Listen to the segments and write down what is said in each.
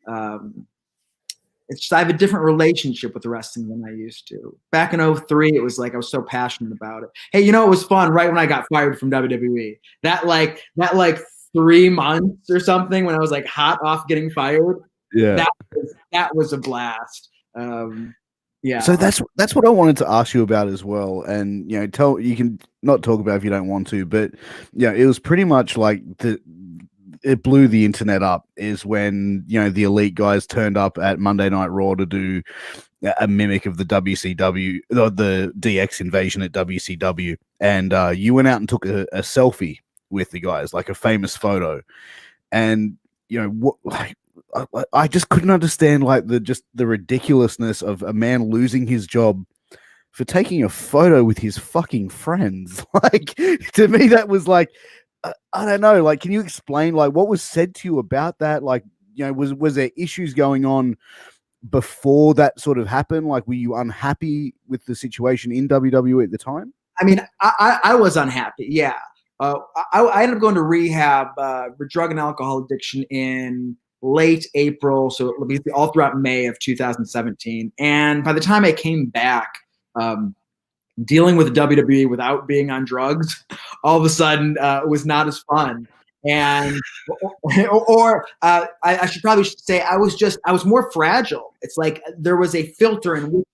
It's just I have a different relationship with wrestling than I used to. Back in 03, it was like I was so passionate about it. Hey, you know, it was fun right when I got fired from WWE. That 3 months or something when I was like hot off getting fired. Yeah. That was a blast. Yeah. So that's what I wanted to ask you about as well. And you can not talk about if you don't want to, but yeah, it was pretty much like it blew the internet up is when the Elite guys turned up at Monday Night Raw to do a mimic of the WCW, the DX invasion at WCW, and you went out and took a selfie with the guys, like a famous photo, and what. I just couldn't understand the ridiculousness of a man losing his job for taking a photo with his fucking friends. Like, to me, that was like, I don't know. Like, can you explain what was said to you about that? Like, was there issues going on before that sort of happened? Like, were you unhappy with the situation in WWE at the time? I mean, I was unhappy. Yeah. I ended up going to rehab for drug and alcohol addiction in late April, so it'll be all throughout May of 2017. And by the time I came back, dealing with WWE without being on drugs, all of a sudden was not as fun. And I should probably say I was more fragile. It's like there was a filter in which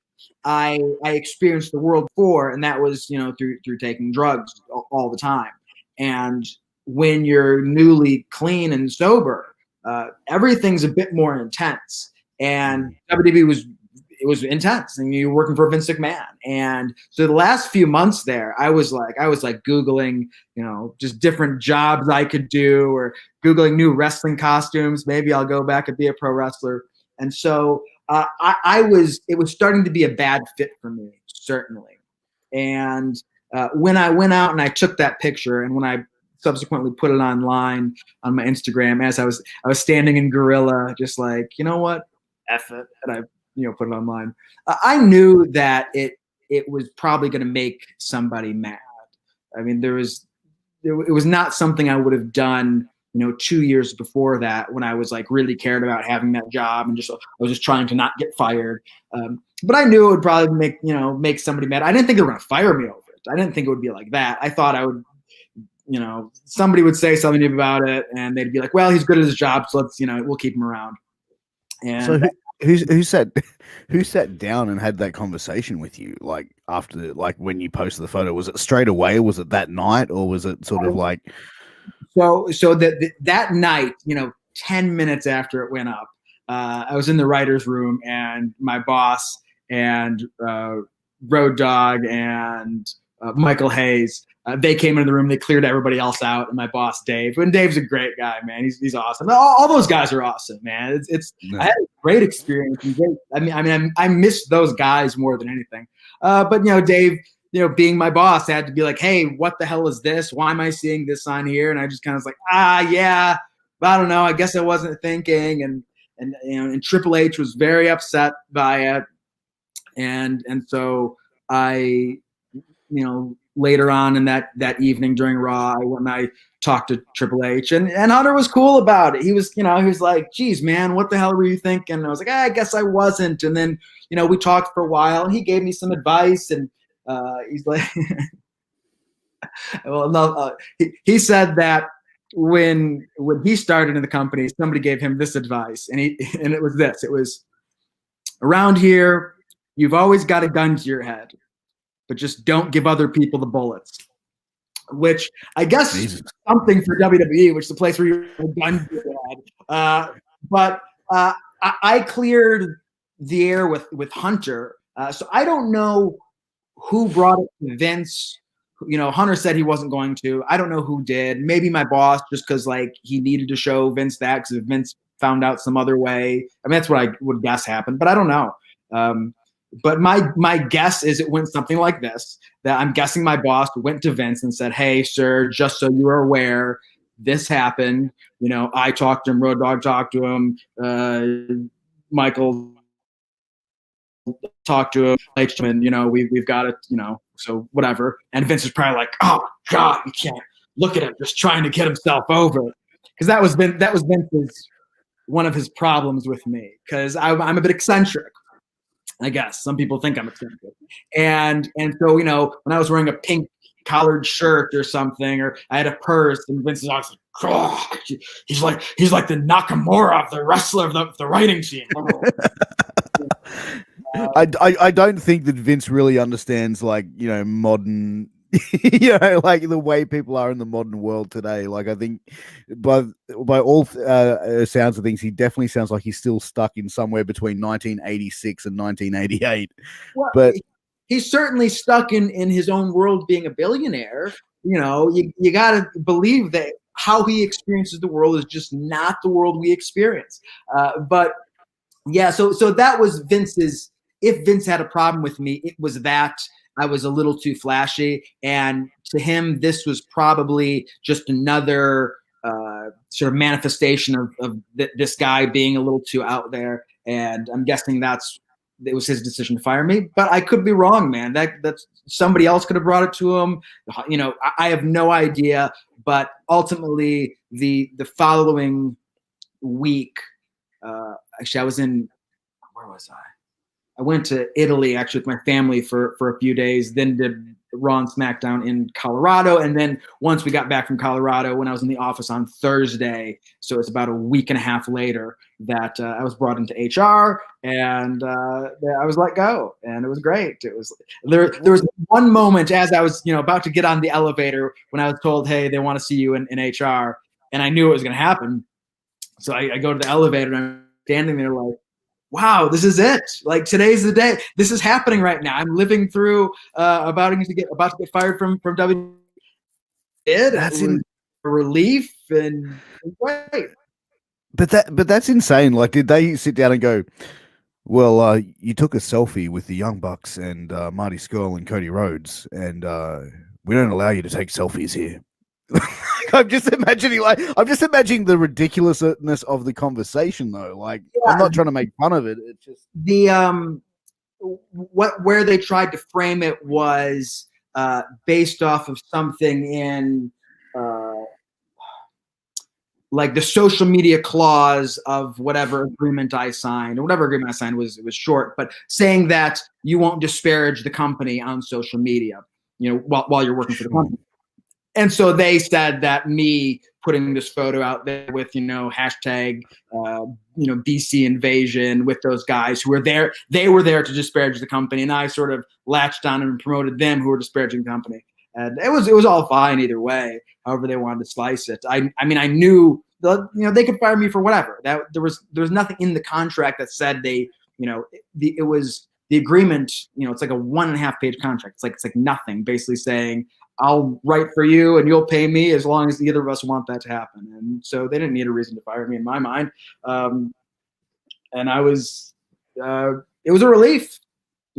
I experienced the world before, and that was through taking drugs all the time. And when you're newly clean and sober, everything's a bit more intense, and WWE was intense, and you're working for Vince McMahon. And so the last few months there, I was like Googling, just different jobs I could do, or Googling new wrestling costumes. Maybe I'll go back and be a pro wrestler. And so it was starting to be a bad fit for me, certainly. And when I went out and I took that picture, and when I subsequently put it online on my Instagram, as I was standing in Gorilla, just like, you know what, F it, and I put it online. I knew that it was probably going to make somebody mad. I mean, it was not something I would have done 2 years before that, when I was like really cared about having that job, and I was just trying to not get fired. But I knew it would probably make somebody mad. I didn't think they were going to fire me over it. I didn't think it would be like that. I thought I would, somebody would say something to me about it, and they'd be like, well, he's good at his job, so let's, we'll keep him around. And so who sat down and had that conversation with you? Like, after, like, when you posted the photo, was it straight away? Was it that night, or was it sort of like? So that night, 10 minutes after it went up, I was in the writer's room, and my boss and Road Dogg and Michael Hayes, they came into the room. They cleared everybody else out, and my boss Dave. And Dave's a great guy, man. He's awesome. All those guys are awesome, man. I had a great experience. I miss those guys more than anything. But Dave, being my boss, had to be like, hey, what the hell is this? Why am I seeing this on here? And I just kind of was like, yeah, I don't know. I guess I wasn't thinking. And Triple H was very upset by it. And so I, later on in that evening during Raw, I talked to Triple H, and Hunter was cool about it. He was like, geez, man, what the hell were you thinking? And I was like, I guess I wasn't. And then, we talked for a while, and he gave me some advice, and he's like, well, no, he said that when he started in the company, somebody gave him this advice, and it was this. It was, around here, you've always got a gun to your head, but just don't give other people the bullets. Which I guess is something for WWE, which is the place where you have a gun to your head. But I cleared the air with Hunter, so I don't know who brought it to Vince. Hunter said he wasn't going to. I don't know who did. Maybe my boss, just because he needed to show Vince that, because if Vince found out some other way, I mean, that's what I would guess happened. But I don't know. But my guess is it went something like this, that I'm guessing my boss went to Vince and said, hey, sir, just so you are aware, this happened. I talked to him, Road Dogg talked to him, Michael talked to him, and, we've got it, so whatever. And Vince is probably like, oh, God, you can't look at him just trying to get himself over. Because that was Vince's one of his problems with me, because I'm a bit eccentric. I guess some people think I'm eccentric, and so when I was wearing a pink collared shirt or something, or I had a purse, and Vince is always like, oh, he's like the Nakamura of the wrestler of the writing scene. I don't think that Vince really understands modern like the way people are in the modern world today. Like I think by all sounds of things, he definitely sounds like he's still stuck in somewhere between 1986 and 1988. Well, But he's certainly stuck in his own world being a billionaire. You got to believe that how he experiences the world is just not the world we experience. But yeah, so that was Vince's. If Vince had a problem with me, it was that I was a little too flashy, and to him, this was probably just another sort of manifestation of this guy being a little too out there. And I'm guessing it was his decision to fire me, but I could be wrong, man. That's somebody else could have brought it to him. I have no idea. But ultimately, the following week, actually, where was I? I went to Italy actually with my family for a few days, then did Raw and SmackDown in Colorado. And then once we got back from Colorado, when I was in the office on Thursday, so it's about a week and a half later, that I was brought into HR, and I was let go, and it was great. It was there was one moment as I was about to get on the elevator when I was told, hey, they want to see you in HR, and I knew it was going to happen. So I go to the elevator, and I'm standing there like, wow, this is it. Like, today's the day. This is happening right now. I'm living through about to get fired from WWE. That's a relief, and great. But that's insane. Like, did they sit down and go, well, you took a selfie with the Young Bucks and Marty Scurll and Cody Rhodes, and we don't allow you to take selfies here. I'm just imagining the ridiculousness of the conversation, though. Like, yeah, I'm not trying to make fun of it. It's just the where they tried to frame it was based off of something in like the social media clause of whatever agreement I signed, or whatever agreement I signed was short, but saying that you won't disparage the company on social media, while you're working for the company. And so they said that me putting this photo out there with, hashtag, BC invasion with those guys who were there, they were there to disparage the company. And I sort of latched on and promoted them who were disparaging the company. And it was all fine either way, however they wanted to slice it. I mean, I knew they could fire me for whatever. That there was nothing in the contract that said it was the agreement, it's like a 1.5 page contract. It's like nothing, basically saying, I'll write for you and you'll pay me as long as either of us want that to happen. And so they didn't need a reason to fire me in my mind. And I was, it was a relief.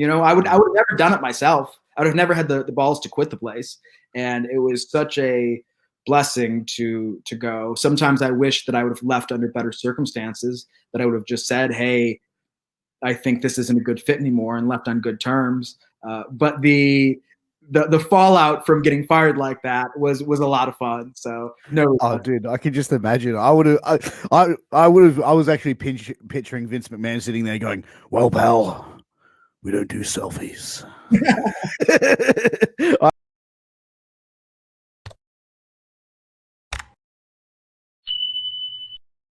I would have never done it myself. I would have never had the balls to quit the place. And it was such a blessing to go. Sometimes I wish that I would have left under better circumstances, that I would have just said, hey, I think this isn't a good fit anymore, and left on good terms. But the fallout from getting fired like that was a lot of fun. So no. Oh, dude, I can just imagine. I was actually picturing Vince McMahon sitting there going, "Well, pal, we don't do selfies."